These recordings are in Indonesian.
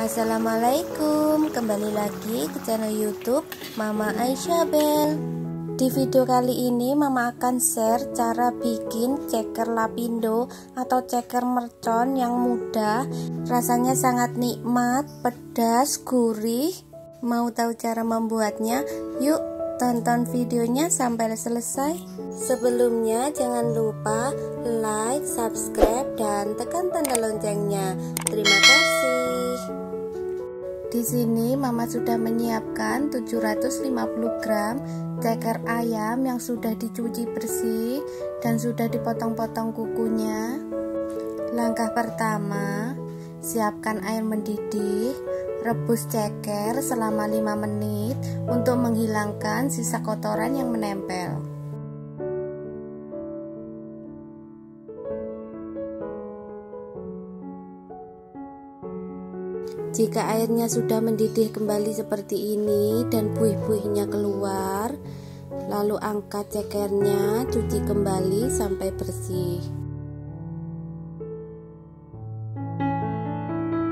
Assalamualaikum, kembali lagi ke channel YouTube Mama Aisyah Bel. Di video kali ini Mama akan share cara bikin ceker lapindo atau ceker mercon yang mudah, rasanya sangat nikmat, pedas, gurih. Mau tahu cara membuatnya? Yuk tonton videonya sampai selesai. Sebelumnya jangan lupa like, subscribe, dan tekan tanda loncengnya. Terima kasih. Di sini Mama sudah menyiapkan 750 gram ceker ayam yang sudah dicuci bersih dan sudah dipotong-potong kukunya. Langkah pertama, siapkan air mendidih. Rebus ceker selama 5 menit untuk menghilangkan sisa kotoran yang menempel. Jika airnya sudah mendidih kembali seperti ini dan buih-buihnya keluar, lalu angkat cekernya, cuci kembali sampai bersih.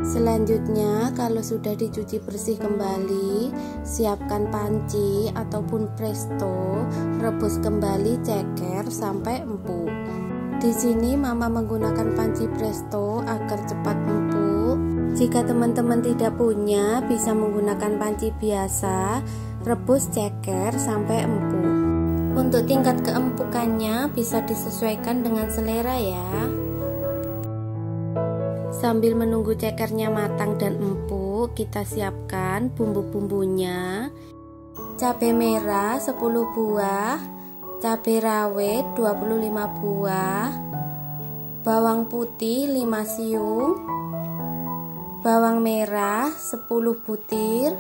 Selanjutnya, kalau sudah dicuci bersih kembali, siapkan panci ataupun presto, rebus kembali ceker sampai empuk. Di sini Mama menggunakan panci presto agar cepat empuk. Jika teman-teman tidak punya, bisa menggunakan panci biasa, rebus ceker sampai empuk. Untuk tingkat keempukannya bisa disesuaikan dengan selera ya. Sambil menunggu cekernya matang dan empuk, kita siapkan bumbu-bumbunya. Cabai merah 10 buah, cabai rawit 25 buah, bawang putih 5 siung, bawang merah 10 butir,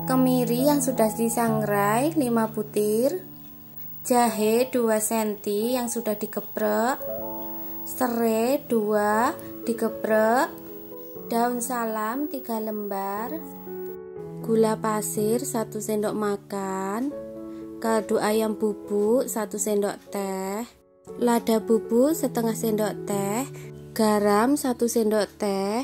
kemiri yang sudah disangrai 5 butir, jahe 2 cm yang sudah digeprek, serai 2 digeprek, daun salam 3 lembar, gula pasir 1 sendok makan, kaldu ayam bubuk 1 sendok teh, lada bubuk setengah sendok teh, garam 1 sendok teh,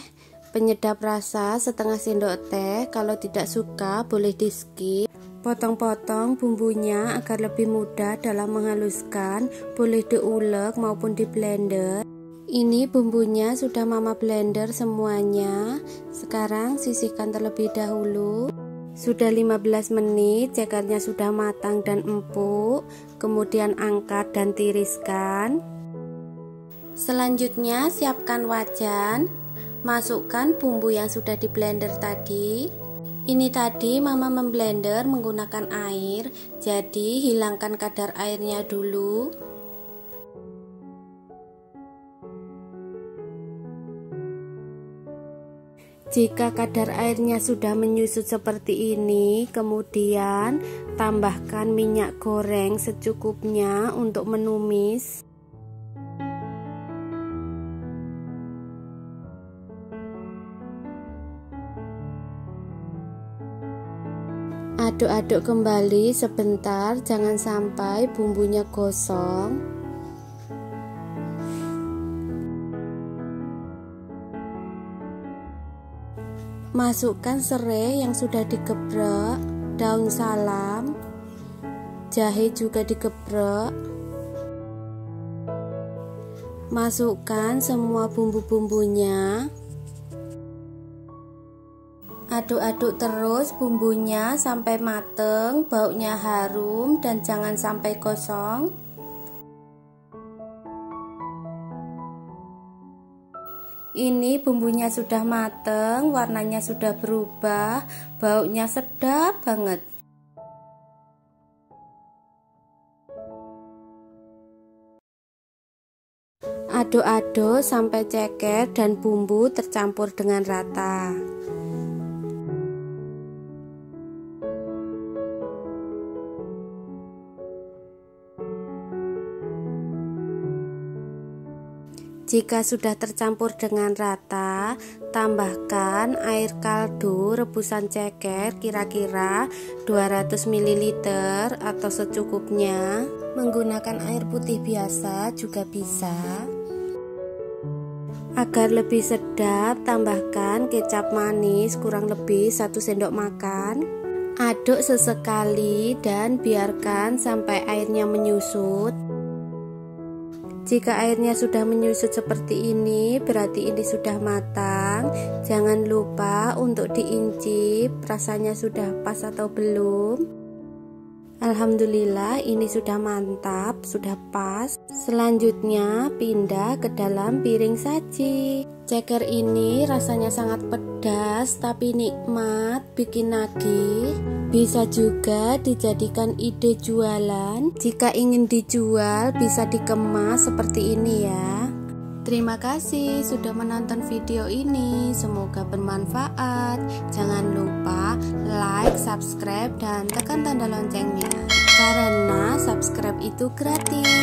penyedap rasa setengah sendok teh. Kalau tidak suka boleh di skip. Potong-potong bumbunya agar lebih mudah dalam menghaluskan, boleh diulek maupun di blender. Ini bumbunya sudah Mama blender semuanya. Sekarang sisihkan terlebih dahulu. Sudah 15 menit, cekernya sudah matang dan empuk. Kemudian angkat dan tiriskan. Selanjutnya siapkan wajan. Masukkan bumbu yang sudah di blender tadi. Ini tadi Mama memblender menggunakan air, jadi hilangkan kadar airnya dulu. Jika kadar airnya sudah menyusut seperti ini, kemudian tambahkan minyak goreng secukupnya untuk menumis. Aduk-aduk kembali sebentar, jangan sampai bumbunya gosong. Masukkan serai yang sudah digeprek, daun salam, jahe juga digeprek. Masukkan semua bumbu-bumbunya. Aduk-aduk terus bumbunya sampai mateng, baunya harum dan jangan sampai gosong. Ini bumbunya sudah mateng, warnanya sudah berubah, baunya sedap banget. Aduk-aduk sampai ceker dan bumbu tercampur dengan rata. Jika sudah tercampur dengan rata, tambahkan air kaldu rebusan ceker kira-kira 200 ml atau secukupnya. Menggunakan air putih biasa juga bisa. Agar lebih sedap, tambahkan kecap manis kurang lebih 1 sendok makan. Aduk sesekali dan biarkan sampai airnya menyusut. Jika airnya sudah menyusut seperti ini, berarti ini sudah matang. Jangan lupa untuk diincip rasanya sudah pas atau belum. Alhamdulillah, ini sudah mantap, sudah pas. Selanjutnya pindah ke dalam piring saji. Ceker ini rasanya sangat pedas tapi nikmat, bikin nagih. Bisa juga dijadikan ide jualan. Jika ingin dijual bisa dikemas seperti ini ya. Terima kasih sudah menonton video ini, semoga bermanfaat. Jangan lupa like, subscribe, dan tekan tanda loncengnya, karena subscribe itu gratis.